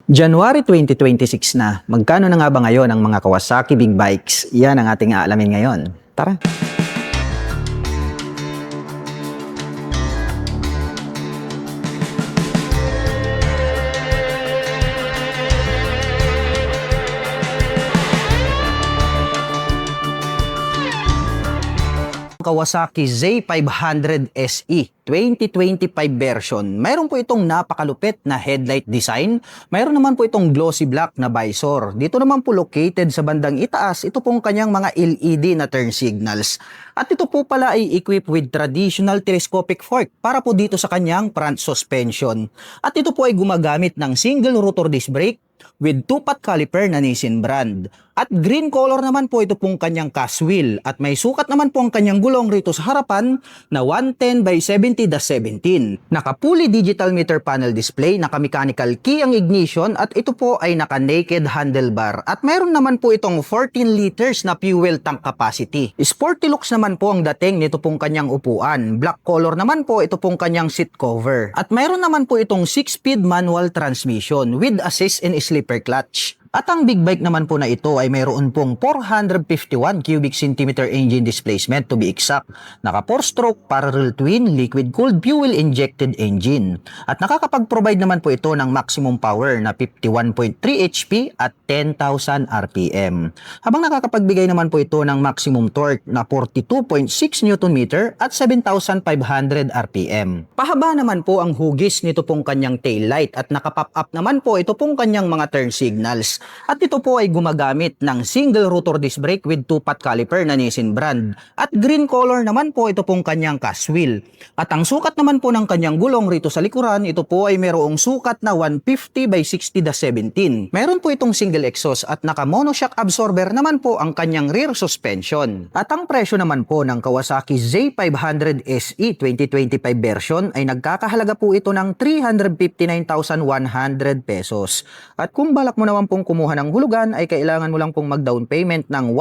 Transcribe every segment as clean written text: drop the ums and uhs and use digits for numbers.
January 2026 na. Magkano na nga ba ngayon ang mga Kawasaki Big Bikes? Yan ang ating aalamin ngayon. Tara! Kawasaki Z500 SE 2025 version. Mayroon po itong napakalupit na headlight design. Mayroon naman po itong glossy black na visor. Dito naman po located sa bandang itaas, ito pong kanyang mga LED na turn signals. At ito po pala ay equipped with traditional telescopic fork para po dito sa kanyang front suspension. At ito po ay gumagamit ng single rotor disc brake with 2-pot caliper na Nissin brand. At green color naman po ito pong kanyang cast wheel. At may sukat naman po ang kanyang gulong rito sa harapan na 110 by 70-17. Naka-fully digital meter panel display, naka-mechanical key ang ignition at ito po ay naka-naked handlebar. At mayroon naman po itong 14 liters na fuel tank capacity. Sporty looks naman po ang dating nito pong kanyang upuan. Black color naman po ito pong kanyang seat cover. At mayroon naman po itong 6-speed manual transmission with assist and slipper clutch. At ang big bike naman po na ito ay mayroon pong 451 cubic centimeter engine displacement to be exact. Naka 4-stroke parallel twin liquid cooled fuel injected engine. At nakakapag-provide naman po ito ng maximum power na 51.3 HP at 10,000 RPM. Habang nakakapagbigay naman po ito ng maximum torque na 42.6 Nm at 7,500 RPM. Pahaba naman po ang hugis nito pong kanyang taillight at nakapop up naman po ito pong kanyang mga turn signals. At ito po ay gumagamit ng single rotor disc brake with 2-pot caliper na Nissin brand. At green color naman po ito pong kanyang cast wheel. At ang sukat naman po ng kanyang gulong rito sa likuran, ito po ay mayroong sukat na 150 by 60-17. Meron po itong single exhaust at naka monoshock absorber naman po ang kanyang rear suspension. At ang presyo naman po ng Kawasaki Z500 SE 2025 version ay nagkakahalaga po ito ng 359,100 pesos. At kung balak mo naman pong kumuha ng hulugan ay kailangan mo lang pong mag-down payment ng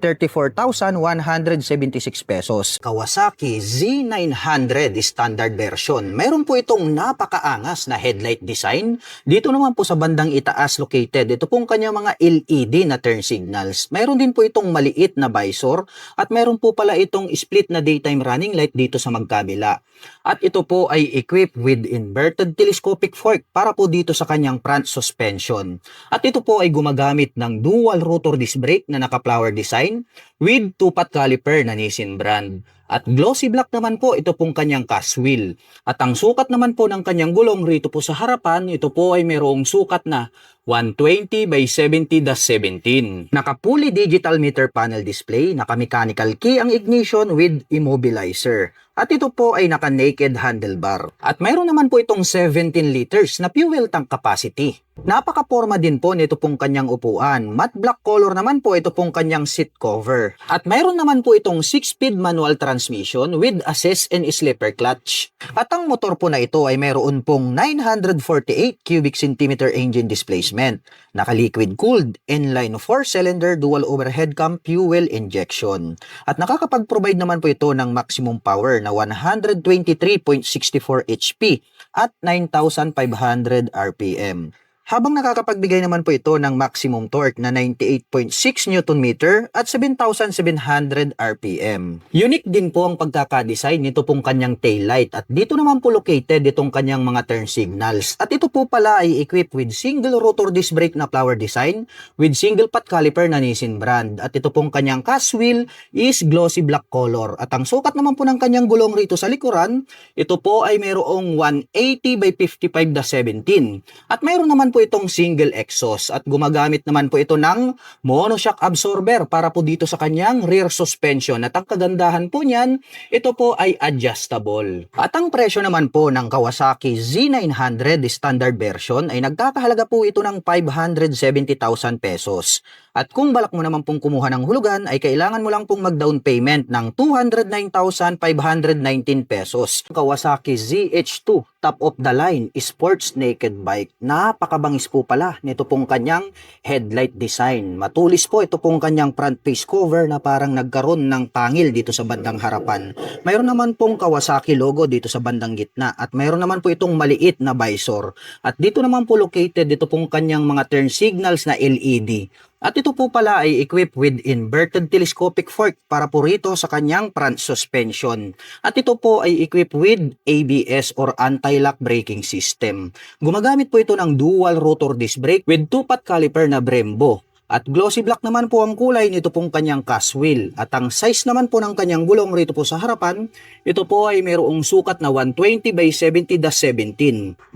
134,176 pesos. Kawasaki Z900 standard version. Mayroon po itong napakaangas na headlight design. Dito naman po sa bandang itaas located, ito pong kanyang mga LED na turn signals. Mayroon din po itong maliit na visor at mayroon po pala itong split na daytime running light dito sa magkabila. At ito po ay equipped with inverted telescopic fork para po dito sa kanyang front suspension. At ito po ay gumagamit ng dual rotor disc brake na naka-flower design with 2-pot caliper na Nissin brand. At glossy black naman po ito pong kanyang cast wheel. At ang sukat naman po ng kanyang gulong rito po sa harapan, ito po ay mayroong sukat na 120 by 70-17. Naka-fully digital meter panel display, naka-mechanical key ang ignition with immobilizer. At ito po ay naka-naked handlebar. At mayroon naman po itong 17 liters na fuel tank capacity. Napaka-porma din po nito pong kanyang upuan. Matte black color naman po ito pong kanyang seat cover. At mayroon naman po itong 6-speed manual transmission with assist and slipper clutch. At ang motor po na ito ay mayroon pong 948 cubic centimeter engine displacement. Naka-liquid cooled, inline 4-cylinder dual overhead cam fuel injection. At nakakapag-provide naman po ito ng maximum power na 123.64 HP at 9,500 RPM. Habang nakakapagbigay naman po ito ng maximum torque na 98.6 Nm at 7,700 RPM. Unique din po ang pagkakadesign nito pong kanyang taillight at dito naman po located itong kanyang mga turn signals. At ito po pala ay equipped with single rotor disc brake na flower design with single pot caliper na Nissin brand. At ito pong kanyang cast wheel is glossy black color. At ang sukat naman po ng kanyang gulong rito sa likuran, ito po ay mayroong 180 by 55-17. At mayroon naman po itong single exhaust at gumagamit naman po ito ng monoshock absorber para po dito sa kanyang rear suspension. At ang kagandahan po niyan, ito po ay adjustable. At ang presyo naman po ng Kawasaki Z900 standard version ay nagkakahalaga po ito ng 570,000 pesos. At kung balak mo naman pong kumuha ng hulugan ay kailangan mo lang pong mag-down payment ng 209,519 pesos. Kawasaki ZH2 top of the line sports naked bike. Napakabangis napakabangis po pala nito pong kanyang headlight design. Matulis po ito pong kanyang front face cover na parang nagkaroon ng pangil dito sa bandang harapan. Mayroon naman pong Kawasaki logo dito sa bandang gitna at mayroon naman po itong maliit na visor. At dito naman po located dito pong kanyang mga turn signals na LED. At ito po pala ay equipped with inverted telescopic fork para po rito sa kanyang front suspension. At ito po ay equipped with ABS or anti-lock braking system. Gumagamit po ito ng dual rotor disc brake with 2-pot caliper na Brembo. At glossy black naman po ang kulay nito pong kanyang cast wheel. At ang size naman po ng kanyang gulong rito po sa harapan, ito po ay mayroong sukat na 120 by 70-17.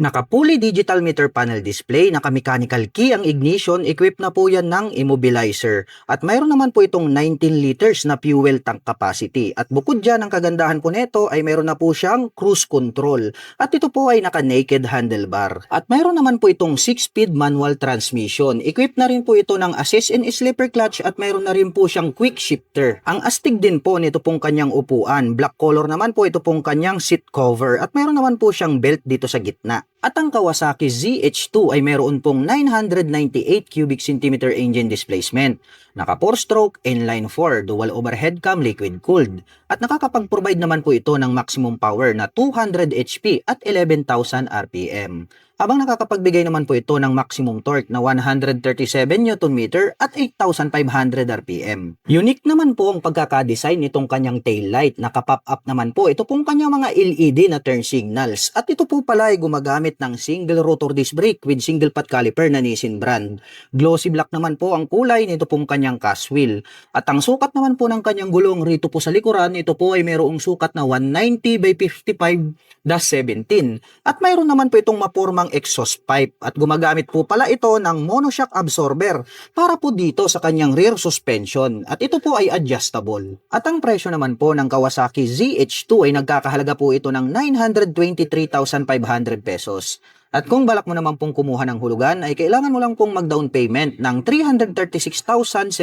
Naka-fully digital meter panel display, naka-mechanical key ang ignition, equipped na po yan ng immobilizer. At mayroon naman po itong 19 liters na fuel tank capacity. At bukod dyan, ang kagandahan po nito ay mayroon na po siyang cruise control. At ito po ay naka-naked handlebar. At mayroon naman po itong 6-speed manual transmission. Equipped na rin po ito ng assist and slipper clutch at mayroon na rin po siyang quick shifter. Ang astig din po nito pong kanyang upuan. Black color naman po ito pong kanyang seat cover at mayroon naman po siyang belt dito sa gitna. At ang Kawasaki ZH2 ay mayroon pong 998 cubic centimeter engine displacement. Naka 4-stroke, inline 4, dual overhead cam, liquid cooled. At nakakapag-provide naman po ito ng maximum power na 200 HP at 11,000 RPM. Habang nakakapagbigay naman po ito ng maximum torque na 137 Nm at 8,500 RPM. Unique naman po ang pagkakadesign nitong kanyang taillight. Naka-pop up naman po ito pong kanyang mga LED na turn signals. At ito po pala ay gumagamit ng single rotor disc brake with single pot caliper na Nissin brand. Glossy black naman po ang kulay nito pong kanyang cast wheel. At ang sukat naman po ng kanyang gulong rito po sa likuran, ito po ay mayroong sukat na 190 by 55-17. At mayroon naman po itong mapormang exhaust pipe at gumagamit po pala ito ng monoshock absorber para po dito sa kanyang rear suspension at ito po ay adjustable. At ang presyo naman po ng Kawasaki ZH2 ay nagkakahalaga po ito ng 923,500 pesos. At kung balak mo naman pong kumuha ng hulugan ay kailangan mo lang pong mag-down payment ng 336,767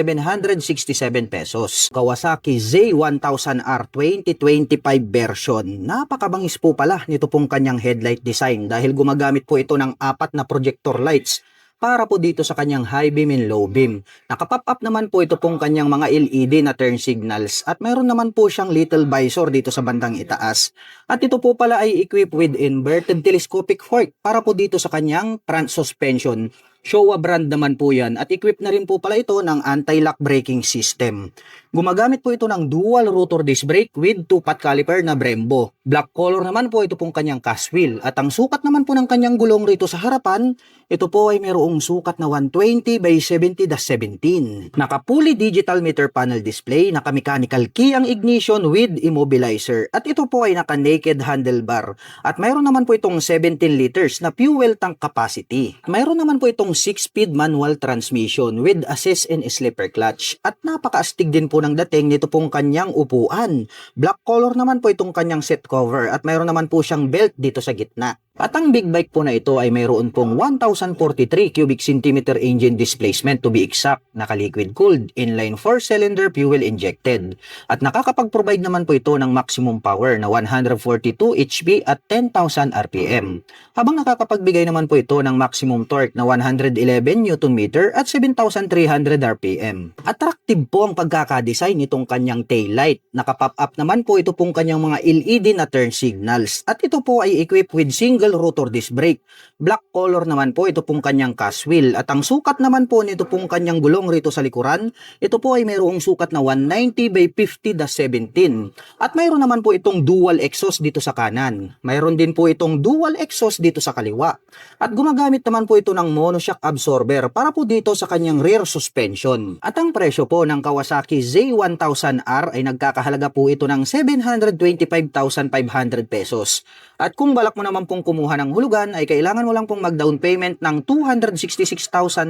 pesos. Kawasaki Z1000R 2025 version. Napakabangis po pala nito pong kanyang headlight design dahil gumagamit po ito ng 4 na projector lights para po dito sa kanyang high beam and low beam. Naka-pop up naman po ito pong kanyang mga LED na turn signals at mayroon naman po siyang little visor dito sa bandang itaas. At ito po pala ay equipped with inverted telescopic fork para po dito sa kanyang front suspension. Showa brand naman po yan at equipped na rin po pala ito ng anti-lock braking system. Gumagamit po ito ng dual rotor disc brake with 2-pot caliper na Brembo. Black color naman po ito pong kanyang cast wheel at ang sukat naman po ng kanyang gulong rito sa harapan, ito po ay mayroong sukat na 120 by 70-17. Naka-fully digital meter panel display, naka-mechanical key ang ignition with immobilizer at ito po ay naka-naked handlebar at mayroon naman po itong 17 liters na fuel tank capacity. Mayroon naman po itong 6-speed manual transmission with assist and slipper clutch at napakaastig din po ng dating nito pong kanyang upuan. Black color naman po itong kanyang seat cover at mayroon naman po siyang belt dito sa gitna. At ang big bike po na ito ay mayroon pong 1,043 cubic centimeter engine displacement to be exact, naka-liquid cooled, inline 4-cylinder fuel injected. At nakakapag-provide naman po ito ng maximum power na 142 HP at 10,000 RPM. Habang nakakapagbigay naman po ito ng maximum torque na 111 Nm at 7,300 RPM. Attractive po ang pagkakadesign nitong kanyang taillight. Naka-pop up naman po ito pong kanyang mga LED na turn signals. At ito po ay equipped with single rotor disc brake. Black color naman po ito pong kanyang cast wheel at ang sukat naman po nito pong kanyang gulong rito sa likuran, ito po ay mayroong sukat na 190 by 50-17 at mayroon naman po itong dual exhaust dito sa kanan. Mayroon din po itong dual exhaust dito sa kaliwa at gumagamit naman po ito ng monoshock absorber para po dito sa kanyang rear suspension. At ang presyo po ng Kawasaki Z1000R ay nagkakahalaga po ito ng 725,500 pesos. At kung balak mo naman pong kumuha ng hulugan ay kailangan mo lang pong mag-down payment ng 266,951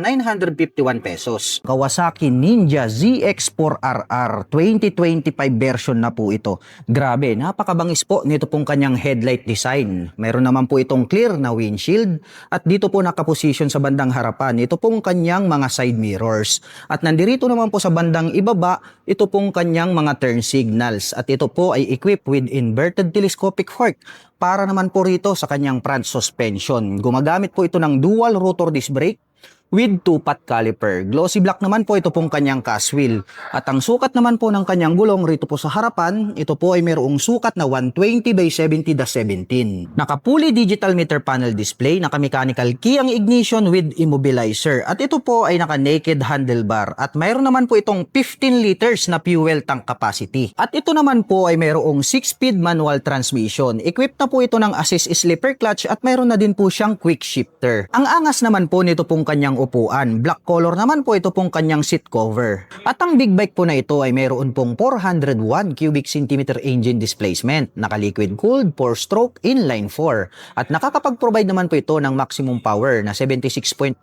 pesos. Kawasaki Ninja ZX4RR 2025 version na po ito. Grabe, napakabangis po nito pong kanyang headlight design. Meron naman po itong clear na windshield at dito po nakaposisyon sa bandang bandang harapan, ito pong kanyang mga side mirrors. At nandirito naman po sa bandang ibaba, ito pong kanyang mga turn signals. At ito po ay equipped with inverted telescopic fork para naman po rito sa kanyang front suspension. Gumagamit po ito ng dual rotor disc brake with 2-pot caliper. Glossy black naman po ito pong kanyang cast wheel. At ang sukat naman po ng kanyang gulong rito po sa harapan, ito po ay mayroong sukat na 120 by 70/17. Naka-fully digital meter panel display, naka-mechanical key ang ignition with immobilizer. At ito po ay naka-naked handlebar. At mayroon naman po itong 15 liters na fuel tank capacity. At ito naman po ay mayroong 6-speed manual transmission. Equipped na po ito ng assist slipper clutch at mayroon na din po siyang quick shifter. Ang angas naman po nito pong kanyang upuan. Black color naman po ito pong kanyang seat cover. At ang big bike po na ito ay mayroon pong 401 cubic centimeter engine displacement, naka-liquid cooled, 4-stroke, inline 4. At nakakapag-provide naman po ito ng maximum power na 76.43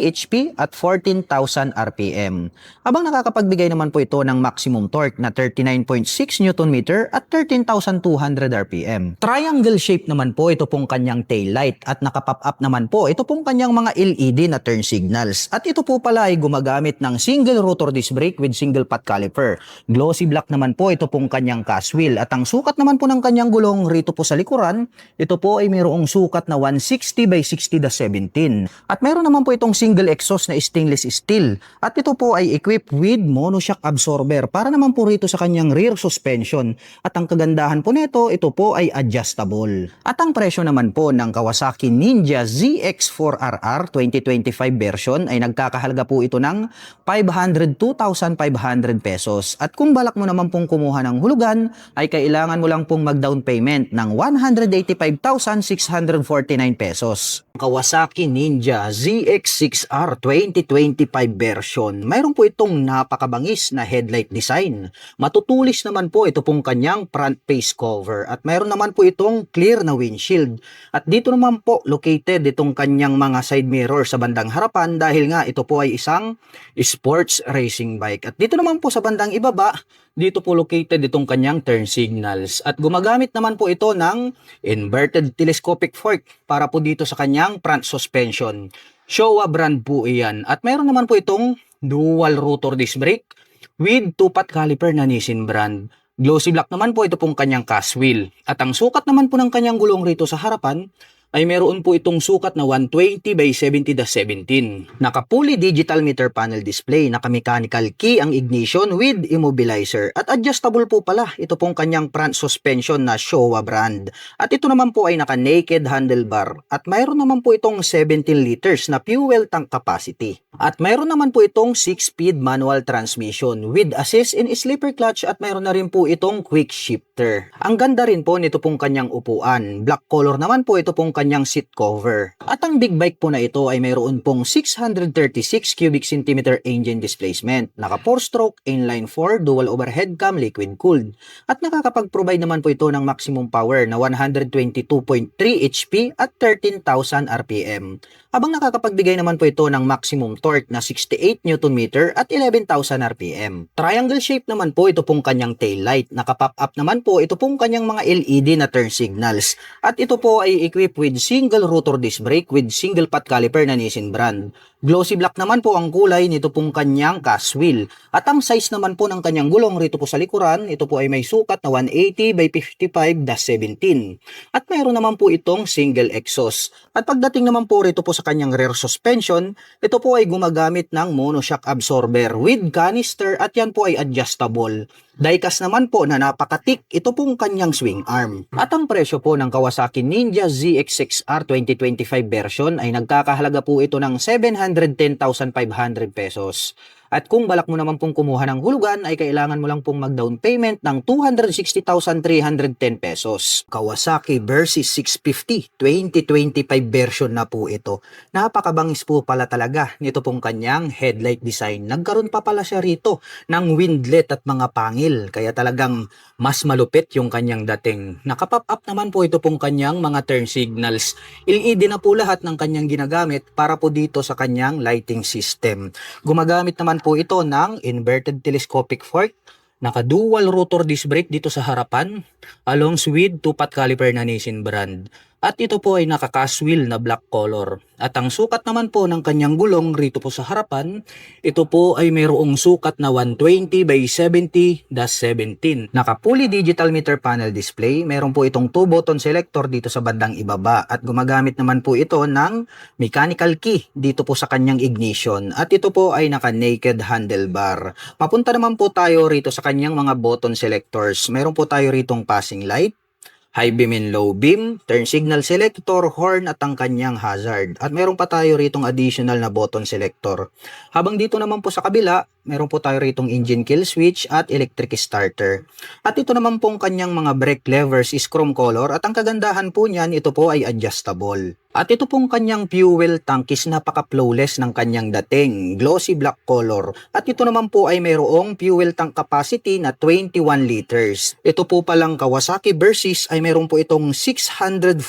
HP at 14,000 RPM. Habang nakakapagbigay naman po ito ng maximum torque na 39.6 Nm at 13,200 RPM. Triangle shape naman po ito pong kanyang tail light at nakapop up naman po ito pong kanyang mga LED na turn signals. At ito po pala ay gumagamit ng single rotor disc brake with single pot caliper. Glossy black naman po ito pong kanyang cast wheel. At ang sukat naman po ng kanyang gulong rito po sa likuran, ito po ay mayroong sukat na 160 by 60/17. At mayroon naman po itong single exhaust na stainless steel. At ito po ay equipped with monoshock absorber para naman po rito sa kanyang rear suspension. At ang kagandahan po nito, ito po ay adjustable. At ang presyo naman po ng Kawasaki Ninja ZX4RR 2025 version ay nagkakahalaga po ito ng 502,500 pesos. At kung balak mo naman pong kumuha ng hulugan, ay kailangan mo lang pong mag-down payment ng 185,649 pesos. Kawasaki Ninja ZX6R 2025 version. Mayroon po itong napakabangis na headlight design. Matutulis naman po ito pong kanyang front face cover. At mayroon naman po itong clear na windshield. At dito naman po located itong kanyang mga side mirror sa bandang harapan dahil nga ito po ay isang sports racing bike. At dito naman po sa bandang ibaba, dito po located itong kanyang turn signals. At gumagamit naman po ito ng inverted telescopic fork para po dito sa kanyang front suspension. Showa brand po iyan. At meron naman po itong dual rotor disc brake with 2-pot caliper na Nissin brand. Glossy black naman po ito pong kanyang cast wheel. At ang sukat naman po ng kanyang gulong rito sa harapan ay meron po itong sukat na 120 by 70/17. Naka-fully digital meter panel display, naka-mechanical key ang ignition with immobilizer. At adjustable po pala ito pong kanyang front suspension na Showa brand. At ito naman po ay naka-naked handlebar. At mayroon naman po itong 17 liters na fuel tank capacity. At mayroon naman po itong 6-speed manual transmission with assist in slipper clutch at mayroon na rin po itong quick shifter. Ang ganda rin po nito pong kanyang upuan. Black color naman po ito pong kanyang seat cover. At ang big bike po na ito ay mayroon pong 636 cubic centimeter engine displacement. Naka 4-stroke, inline 4, dual overhead cam, liquid cooled. At nakakapag-provide naman po ito ng maximum power na 122.3 HP at 13,000 RPM. Habang nakakapagbigay naman po ito ng maximum torque na 68 Nm at 11,000 RPM. Triangle shape naman po ito pong kanyang tail light. Naka-pop up naman po ito pong kanyang mga LED na turn signals. At ito po ay equipped with single rotor disc brake with single pot caliper na Nissin brand. Glossy black naman po ang kulay nito pong kanyang cast wheel. At ang size naman po ng kanyang gulong rito po sa likuran, ito po ay may sukat na 180 by 55/17. At mayroon naman po itong single exhaust. At pagdating naman po rito po sa kanyang rear suspension, ito po ay gumagamit ng monoshock absorber with canister at yan po ay adjustable. Diecast naman po na napakatik, ito pong kanyang swing arm. At ang presyo po ng Kawasaki Ninja ZX6R 2025 version ay nagkakahalaga po ito ng 710,500 pesos. At kung balak mo naman pong kumuha ng hulugan, ay kailangan mo lang pong mag-down payment ng 260,310 pesos. Kawasaki Versys 650 2025 version na po ito. Napakabangis po pala talaga nito pong kanyang headlight design. Nagkaroon pa pala siya rito ng windlet at mga pangil. Kaya talagang mas malupit yung kanyang dating. Nakapop up naman po ito pong kanyang mga turn signals. LED na po lahat ng kanyang ginagamit para po dito sa kanyang lighting system. Gumagamit naman po ito ng inverted telescopic fork, naka-dual rotor disc brake dito sa harapan, along with 2-pot caliper na Nissin brand. At ito po ay naka-cast wheel na black color. At ang sukat naman po ng kanyang gulong rito po sa harapan, ito po ay mayroong sukat na 120 by 70-17. Naka-fully digital meter panel display, meron po itong 2-button selector dito sa bandang ibaba. At gumagamit naman po ito ng mechanical key dito po sa kanyang ignition. At ito po ay naka-naked handlebar. Papunta naman po tayo rito sa kanyang mga button selectors. Meron po tayo ritong passing light, high beam and low beam, turn signal selector, horn at ang kanyang hazard. At meron pa tayo ritong additional na button selector. Habang dito naman po sa kabila, meron po tayo ritong engine kill switch at electric starter. At ito naman pong kanyang mga brake levers is chrome color at ang kagandahan po niyan, ito po ay adjustable. At ito pong kanyang fuel tank is napaka-flawless ng kanyang dating, glossy black color. At ito naman po ay mayroong fuel tank capacity na 21 liters. Ito po palang Kawasaki Versys ay mayroon po itong 649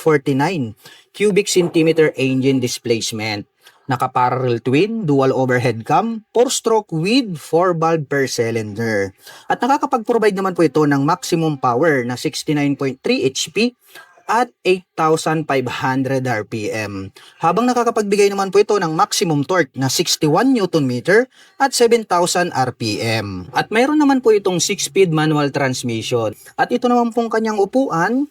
cubic centimeter engine displacement. Naka-parallel twin, dual overhead cam, 4-stroke with 4 valve per cylinder. At nakakapag-provide naman po ito ng maximum power na 69.3 HP at 8,500 RPM. Habang nakakapagbigay naman po ito ng maximum torque na 61 Nm at 7,000 RPM. At mayroon naman po itong 6-speed manual transmission. At ito naman pong kanyang upuan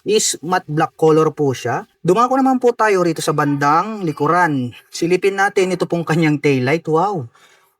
is matte black color po siya. Dumako naman po tayo rito sa bandang likuran. Silipin natin ito pong kanyang taillight. Wow!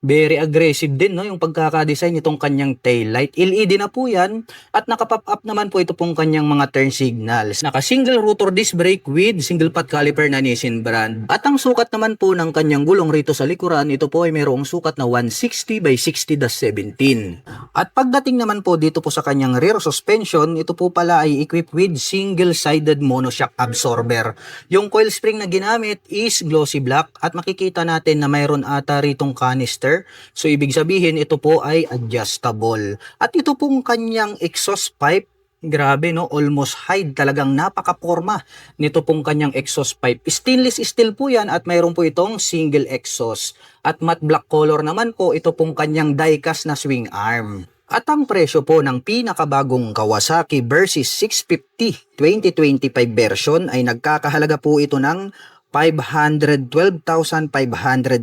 Very aggressive din, no, yung pagkakadesign itong kanyang taillight. LED na po yan at nakapop up naman po ito pong kanyang mga turn signals. Naka single rotor disc brake with single pot caliper na Nissin brand. At ang sukat naman po ng kanyang gulong rito sa likuran, ito po ay mayroong sukat na 160 by 60-17. At pagdating naman po dito po sa kanyang rear suspension, ito po pala ay equipped with single-sided monoshock absorber. Yung coil spring na ginamit is glossy black at makikita natin na mayroon ata ritong canister. So ibig sabihin ito po ay adjustable. At ito pong kanyang exhaust pipe, grabe no, almost hide, talagang napaka-porma nito pong kanyang exhaust pipe. Stainless steel po yan at mayroon po itong single exhaust. At matte black color naman po ito pong kanyang die-cast na swing arm. At ang presyo po ng pinakabagong Kawasaki Versys 650 2025 version ay nagkakahalaga po ito ng 512,500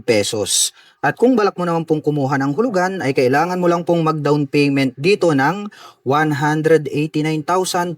pesos. At kung balak mo naman pong kumuha ng hulugan, ay kailangan mo lang pong mag-down payment dito ng 189,239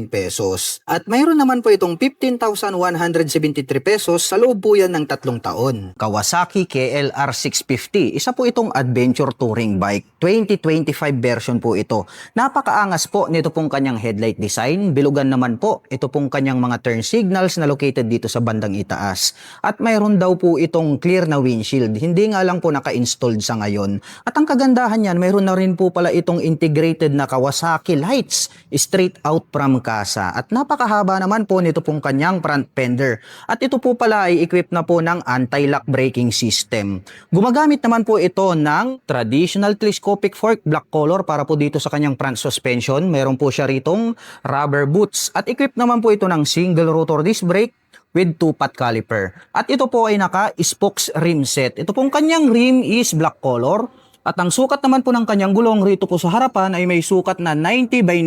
pesos. At mayroon naman po itong 15,173 pesos sa loob po yan ng 3 taon. Kawasaki KLR 650, isa po itong adventure touring bike. 2025 version po ito. Napakaangas po nito pong kanyang headlight design. Bilugan naman po ito pong kanyang mga turn signals na located dito sa bandang itaas. At mayroon daw po itong clear na windshield. Hindi nga lang po naka-installed sa ngayon. At ang kagandahan niyan, mayroon na rin po pala itong integrated na Kawasaki lights straight out from casa. At napakahaba naman po nito pong kanyang front fender. At ito po pala ay equipped na po ng anti-lock braking system. Gumagamit naman po ito ng traditional telescopic fork black color para po dito sa kanyang front suspension. Meron po siya ritong rubber boots. At equipped naman po ito ng single rotor disc brake with 2-pot caliper. At ito po ay naka-spokes rim set. Ito pong kanyang rim is black color. At ang sukat naman po ng kanyang gulong rito po sa harapan ay may sukat na 90 by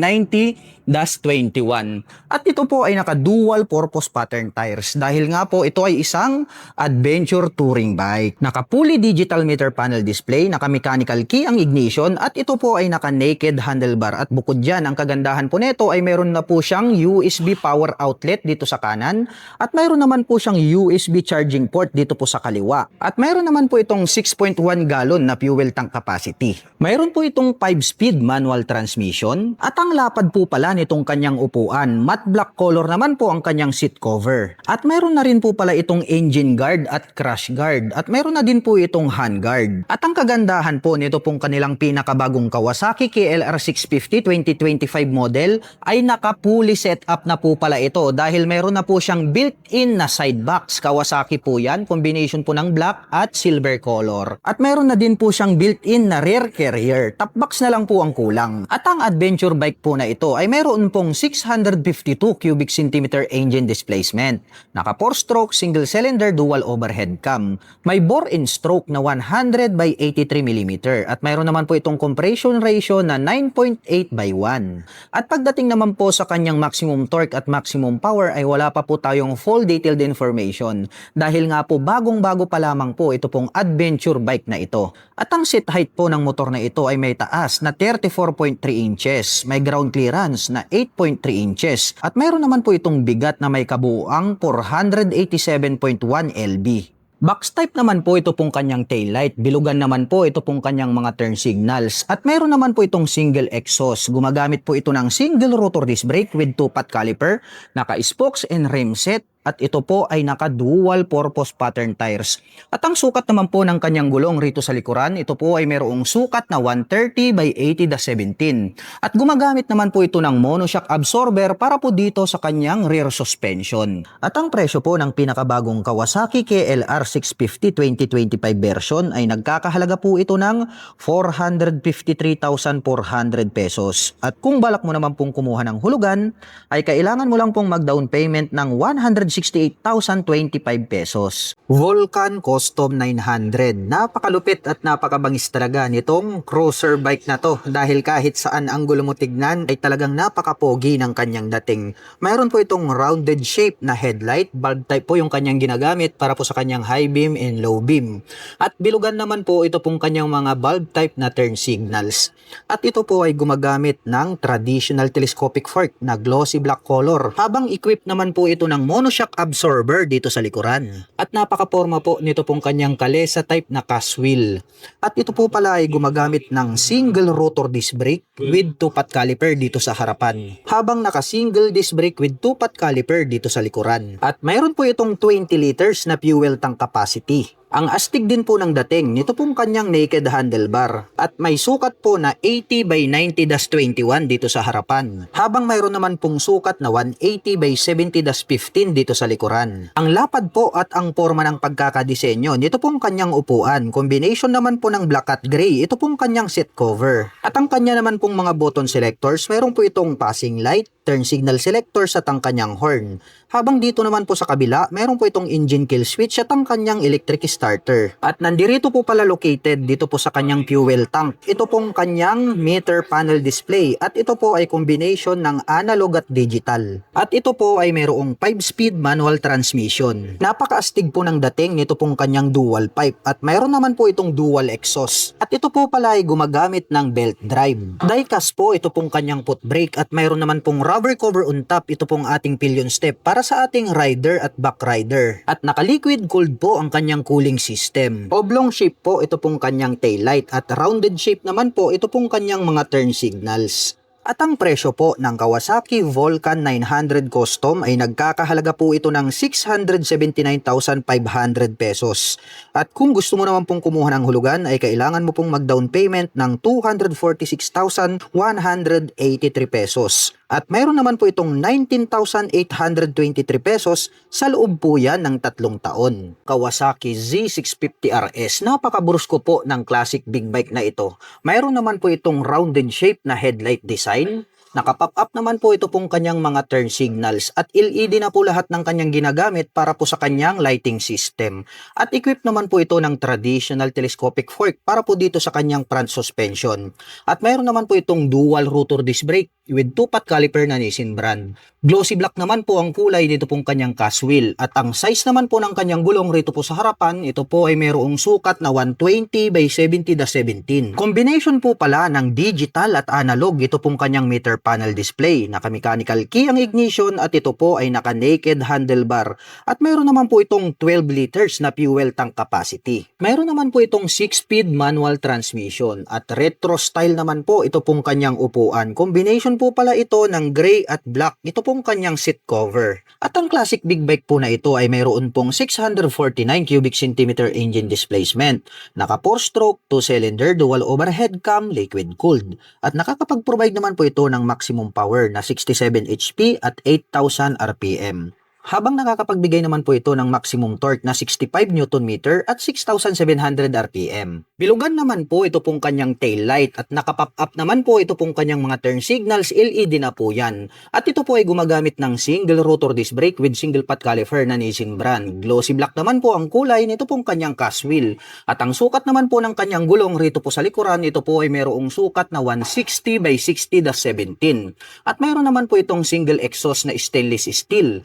90-21. At ito po ay naka-dual purpose pattern tires dahil nga po ito ay isang adventure touring bike. Naka-fully digital meter panel display, naka-mechanical key ang ignition at ito po ay naka-naked handlebar. At bukod dyan, ang kagandahan po nito ay meron na po siyang USB power outlet dito sa kanan at mayroon naman po siyang USB charging port dito po sa kaliwa. At mayroon naman po itong 6.1 gallon na fuel tank capacity. Mayroon po itong 5-speed manual transmission at ang lapad po pala nitong kanyang upuan. Matte black color naman po ang kanyang seat cover. At mayroon na rin po pala itong engine guard at crash guard. At mayroon na din po itong hand guard. At ang kagandahan po nito pong kanilang pinakabagong Kawasaki KLR 650 2025 model ay naka-fully set up na po pala ito dahil mayroon na po siyang built-in na side box. Kawasaki po yan, combination po ng black at silver color. At mayroon na din po siyang built built-in na rear carrier. Top box na lang po ang kulang. At ang adventure bike po na ito ay mayroon pong 652 cubic centimeter engine displacement. Naka 4-stroke single cylinder dual overhead cam. May bore and stroke na 100 by 83 mm at mayroon naman po itong compression ratio na 9.8 by 1. At pagdating naman po sa kanyang maximum torque at maximum power ay wala pa po tayong full detailed information dahil nga po bagong-bago pa lamang po ito pong adventure bike na ito. At ang seat height po ng motor na ito ay may taas na 34.3 inches, may ground clearance na 8.3 inches at mayroon naman po itong bigat na may kabuuang 487.1 lb. Box type naman po ito pong kanyang taillight, bilugan naman po ito pong kanyang mga turn signals at mayroon naman po itong single exhaust. Gumagamit po ito ng single rotor disc brake with 2-pot caliper, naka-spokes and rim set at ito po ay naka-dual purpose pattern tires. At ang sukat naman po ng kanyang gulong rito sa likuran, ito po ay mayroong sukat na 130 by 80/17. At gumagamit naman po ito ng monoshock absorber para po dito sa kanyang rear suspension. At ang presyo po ng pinakabagong Kawasaki KLR 650 2025 version ay nagkakahalaga po ito ng 453,400 pesos. At kung balak mo naman pong kumuha ng hulugan, ay kailangan mo lang pong mag-down payment ng 168,025 pesos. Vulcan Custom 900. Napakalupit at napakabangis talaga nitong cruiser bike na to dahil kahit saan anggulo mo tignan ay talagang napakapogi ng kanyang dating. Mayroon po itong rounded shape na headlight, bulb type po yung kanyang ginagamit para po sa kanyang high beam and low beam. At bilugan naman po ito pong kanyang mga bulb type na turn signals. At ito po ay gumagamit ng traditional telescopic fork na glossy black color habang equipped naman po ito ng monoshock absorber dito sa likuran. At napakaporma po nito pong kanyang kalesa type na cast wheel. At ito po pala ay gumagamit ng single rotor disc brake with 2-pot caliper dito sa harapan. Habang naka single disc brake with 2-pot caliper dito sa likuran. At mayroon po itong 20 liters na fuel tank capacity. Ang astig din po ng dating nito pong kanyang naked handlebar at may sukat po na 80 by 90-21 dito sa harapan. Habang mayroon naman pong sukat na 180 by 70-15 dito sa likuran. Ang lapad po at ang forma ng pagkakadisenyo nito pong kanyang upuan. Combination naman po ng black at gray. Ito pong kanyang seat cover. At ang kanya naman pong mga button selectors, mayroon po itong passing light, turn signal selectors at ang kanyang horn. Habang dito naman po sa kabila, meron po itong engine kill switch at ang kanyang electric starter. At nandirito po pala located dito po sa kanyang fuel tank. Ito pong kanyang meter panel display at ito po ay combination ng analog at digital. At ito po ay mayroong 5-speed manual transmission. Napakaastig po ng dating nito pong kanyang dual pipe at mayroon naman po itong dual exhaust. At ito po pala ay gumagamit ng belt drive. Diecast po ito pong kanyang foot brake at mayroon naman pong rubber cover on top. Ito pong ating pillion step para sa ating rider at back rider. At naka-liquid cooled po ang kanyang cooling system. Oblong shape po ito pong kanyang taillight at rounded shape naman po ito pong kanyang mga turn signals. At ang presyo po ng Kawasaki Vulcan 900 Custom ay nagkakahalaga po ito ng 679,500 pesos. At kung gusto mo naman pong kumuha ng hulugan ay kailangan mo pong mag-down payment ng 246,183 pesos. At mayroon naman po itong 19,823 pesos sa loob po yan ng 3 taon. Kawasaki Z650 RS, napakaburusko po ng classic big bike na ito. Mayroon naman po itong rounded shape na headlight design. Naka-pop up naman po ito pong kanyang mga turn signals at LED na po lahat ng kanyang ginagamit para po sa kanyang lighting system. At equipped naman po ito ng traditional telescopic fork para po dito sa kanyang front suspension. At mayroon naman po itong dual rotor disc brake with 2-pot caliper na Nissin brand. Glossy black naman po ang kulay dito pong kanyang cast wheel. At ang size naman po ng kanyang gulong rito po sa harapan, ito po ay mayroong sukat na 120 by 70-17. Combination po pala ng digital at analog ito pong kanyang meter panel display. Naka-mechanical key ang ignition at ito po ay naka-naked handlebar. At mayroon naman po itong 12 liters na fuel tank capacity. Mayroon naman po itong 6-speed manual transmission at retro style naman po ito pong kanyang upuan. Combination po pala ito ng gray at black. Ito pong kanyang seat cover. At ang classic big bike po na ito ay mayroon pong 649 cubic centimeter engine displacement. Naka 4-stroke, 2-cylinder, dual overhead cam, liquid cooled. At nakakapag-provide naman po ito ng maximum power na 67 HP at 8,000 RPM. Habang nakakapagbigay naman po ito ng maximum torque na 65 Nm at 6,700 RPM. Bilugan naman po ito pong kanyang tail light at nakapop up naman po ito pong kanyang mga turn signals, LED na po yan. At ito po ay gumagamit ng single rotor disc brake with single pot caliper na Nissin brand. Glossy black naman po ang kulay nito pong kanyang cast wheel. At ang sukat naman po ng kanyang gulong rito po sa likuran, ito po ay mayroong sukat na 160 by 60-17. At mayroon naman po itong single exhaust na stainless steel.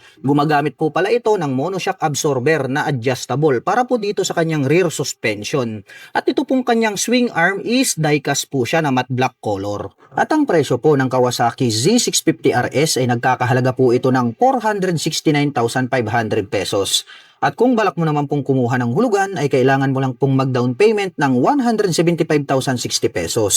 Gumagamit po pala ito ng monoshock absorber na adjustable para po dito sa kanyang rear suspension. At ito pong kanyang swing arm is die-cast po siya na matte black color. At ang presyo po ng Kawasaki Z650RS ay nagkakahalaga po ito ng 469,500 pesos. At kung balak mo naman pong kumuha ng hulugan ay kailangan mo lang pong mag-down payment ng 175,060 pesos.